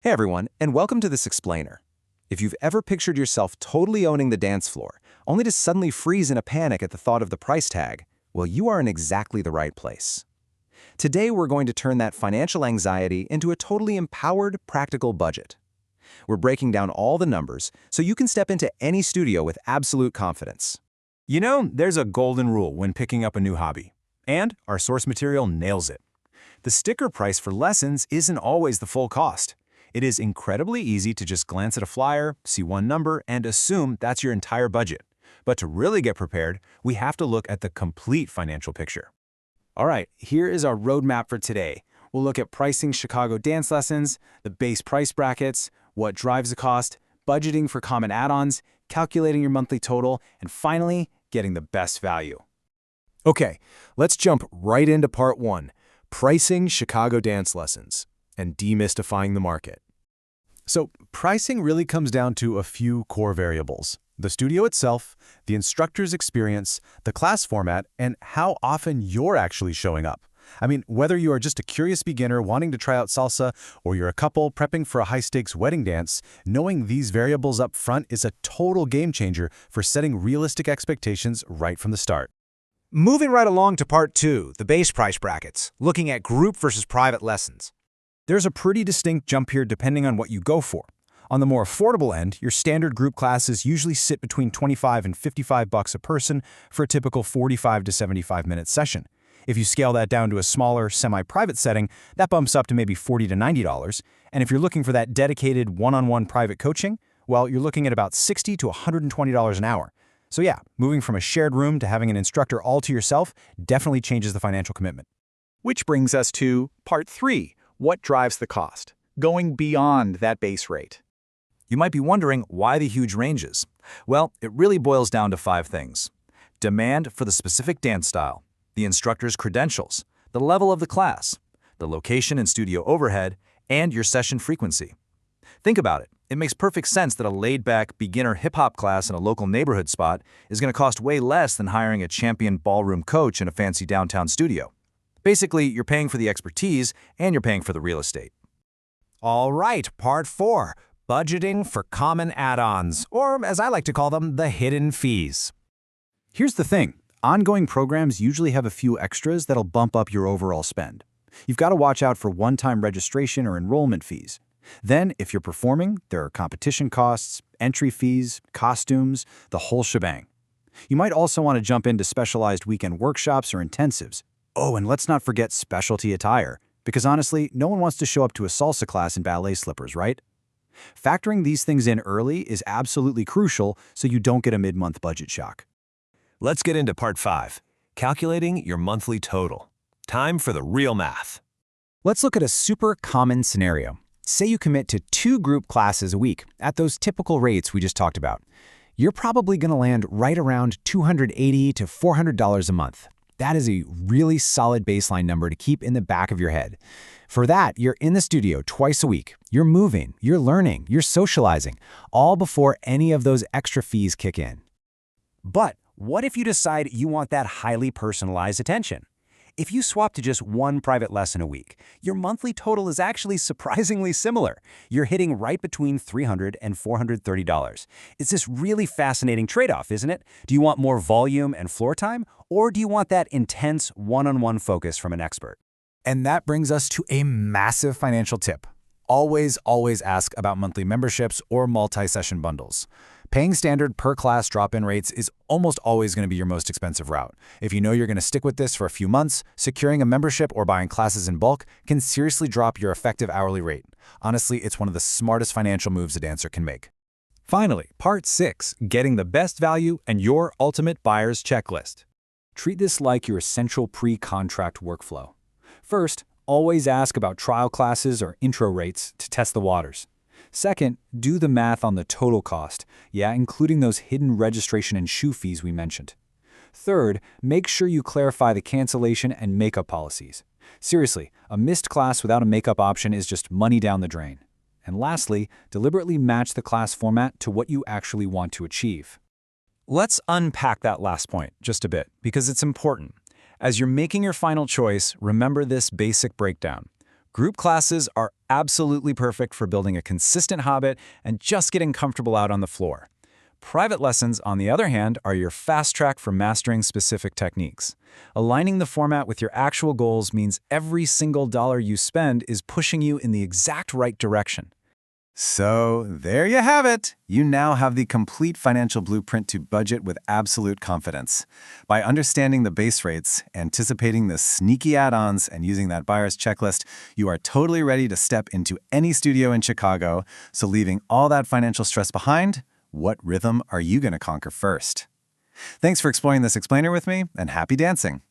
Hey everyone, and welcome to this explainer. If you've ever pictured yourself totally owning the dance floor, only to suddenly freeze in a panic at the thought of the price tag, well, you are in exactly the right place. Today we're going to turn that financial anxiety into a totally empowered, practical budget. We're breaking down all the numbers so you can step into any studio with absolute confidence. You know, there's a golden rule when picking up a new hobby, and our source material nails it. The sticker price for lessons isn't always the full cost. It is incredibly easy to just glance at a flyer, see one number, and assume that's your entire budget. But to really get prepared, we have to look at the complete financial picture. All right, here is our roadmap for today. We'll look at pricing Chicago dance lessons, the base price brackets, what drives the cost, budgeting for common add-ons, calculating your monthly total, and finally, getting the best value. Okay, let's jump right into part one, pricing Chicago dance lessons and demystifying the market. So, pricing really comes down to a few core variables: the studio itself, the instructor's experience, the class format, and how often you're actually showing up. I mean, whether you are just a curious beginner wanting to try out salsa, or you're a couple prepping for a high-stakes wedding dance, knowing these variables up front is a total game changer for setting realistic expectations right from the start. Moving right along to part two, the base price brackets, looking at group versus private lessons. There's a pretty distinct jump here depending on what you go for. On the more affordable end, your standard group classes usually sit between $25 and $55 a person for a typical 45 to 75-minute session. If you scale that down to a smaller, semi-private setting, that bumps up to maybe $40 to $90. And if you're looking for that dedicated one-on-one private coaching, well, you're looking at about $60 to $120 an hour. So yeah, moving from a shared room to having an instructor all to yourself definitely changes the financial commitment. Which brings us to part three. What drives the cost? Going beyond that base rate. You might be wondering why the huge ranges. Well, it really boils down to 5 things. Demand for the specific dance style, the instructor's credentials, the level of the class, the location and studio overhead, and your session frequency. Think about it. It makes perfect sense that a laid-back beginner hip-hop class in a local neighborhood spot is going to cost way less than hiring a champion ballroom coach in a fancy downtown studio. Basically, you're paying for the expertise and you're paying for the real estate. All right, part 4, budgeting for common add-ons, or as I like to call them, the hidden fees. Here's the thing. Ongoing programs usually have a few extras that'll bump up your overall spend. You've got to watch out for one-time registration or enrollment fees. Then, if you're performing, there are competition costs, entry fees, costumes, the whole shebang. You might also want to jump into specialized weekend workshops or intensives. Oh, and let's not forget specialty attire, because honestly, no one wants to show up to a salsa class in ballet slippers, right? Factoring these things in early is absolutely crucial so you don't get a mid-month budget shock. Let's get into part 5, calculating your monthly total. Time for the real math. Let's look at a super common scenario. Say you commit to 2 group classes a week at those typical rates we just talked about. You're probably going to land right around $280 to $400 a month. That is a really solid baseline number to keep in the back of your head. For that, you're in the studio twice a week. You're moving, you're learning, you're socializing, all before any of those extra fees kick in. But what if you decide you want that highly personalized attention? If you swap to just 1 private lesson a week, your monthly total is actually surprisingly similar. You're hitting right between $300 and $430. It's this really fascinating trade-off, isn't it? Do you want more volume and floor time, or do you want that intense one-on-one focus from an expert? And that brings us to a massive financial tip. Always ask about monthly memberships or multi-session bundles. Paying standard per-class drop-in rates is almost always going to be your most expensive route. If you know you're going to stick with this for a few months, securing a membership or buying classes in bulk can seriously drop your effective hourly rate. Honestly, it's one of the smartest financial moves a dancer can make. Finally, part 6, getting the best value and your ultimate buyer's checklist. Treat this like your essential pre-contract workflow. First, always ask about trial classes or intro rates to test the waters. Second, do the math on the total cost, including those hidden registration and shoe fees we mentioned. Third, make sure you clarify the cancellation and makeup policies. Seriously, a missed class without a makeup option is just money down the drain. And lastly, deliberately match the class format to what you actually want to achieve. Let's unpack that last point just a bit, because it's important. As you're making your final choice, remember this basic breakdown. Group classes are absolutely perfect for building a consistent habit and just getting comfortable out on the floor. Private lessons, on the other hand, are your fast track for mastering specific techniques. Aligning the format with your actual goals means every single dollar you spend is pushing you in the exact right direction. So, there you have it. You now have the complete financial blueprint to budget with absolute confidence. By understanding the base rates, anticipating the sneaky add-ons, and using that buyer's checklist, you are totally ready to step into any studio in Chicago. So leaving all that financial stress behind, what rhythm are you going to conquer first? Thanks for exploring this explainer with me, and happy dancing!